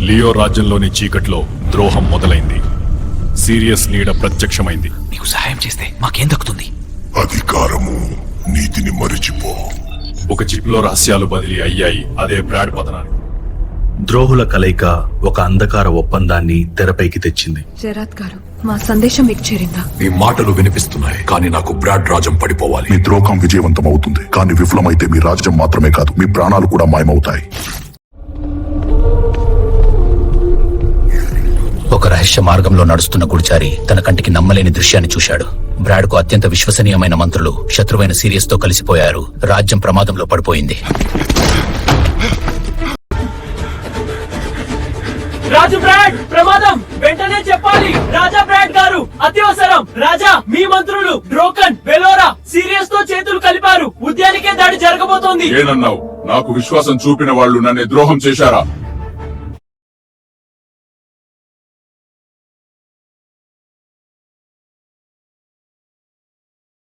Leo రాజ్యంలోని చీకట్లో ద్రోహం మొదలైంది. సీరియస్ నీడ ప్రత్యక్షమైంది. నీకు సహాయం చేస్తే మాకేం దక్కుతుంది? అధికారము, నీతిని మరిచిపో. ఒక చిప్ లో రహస్యాలు బదిలీ అయ్యాయి. అదే బ్రాడ్ పతనానికి. ద్రోహుల కలయిక ఒక అంధకార ఒప్పందాన్ని తెరపైకి తెచ్చింది. జెరాత్ గారు, మా సందేశం మీకు చేరిందా? మీ మాటలు వినిపిస్తున్నాయి, కానీ నాకు బ్రాడ్ రాజ్యం పడిపోవాలి. మీ ద్రోహం విజయవంతం అవుతుంది, కానీ విఫలమైతే మీ రాజ్యం మాత్రమే కాదు, మీ ప్రాణాలు కూడా మాయమవుతాయి. ఒక రహస్య మార్గంలో నడుస్తున్న గుడిచారి తన కంటికి నమ్మలేని దృశ్యాన్ని చూశాడు. బ్రాడ్ కు అత్యంత విశ్వసనీయమైన మంత్రులు శత్రువైన సీరియస్ తో కలిసిపోయారు. రాజ్యం ప్రమాదంలో పడిపోయింది. రాజు బ్రాడ్ ప్రమాదం, వెంటనే చెప్పాలి. రాజా బ్రాడ్ గారు, అత్యవసరం. రాజా, మీ మంత్రులు డ్రోకన్, వెలోరా సీరియస్ తో చేతులు కలిపారు. ఉద్యానికే దాడి జరగబోతోంది. ఏనన్నావు? నాకు విశ్వాసం చూపిన వాళ్ళు నన్ను ద్రోహం చేశారా?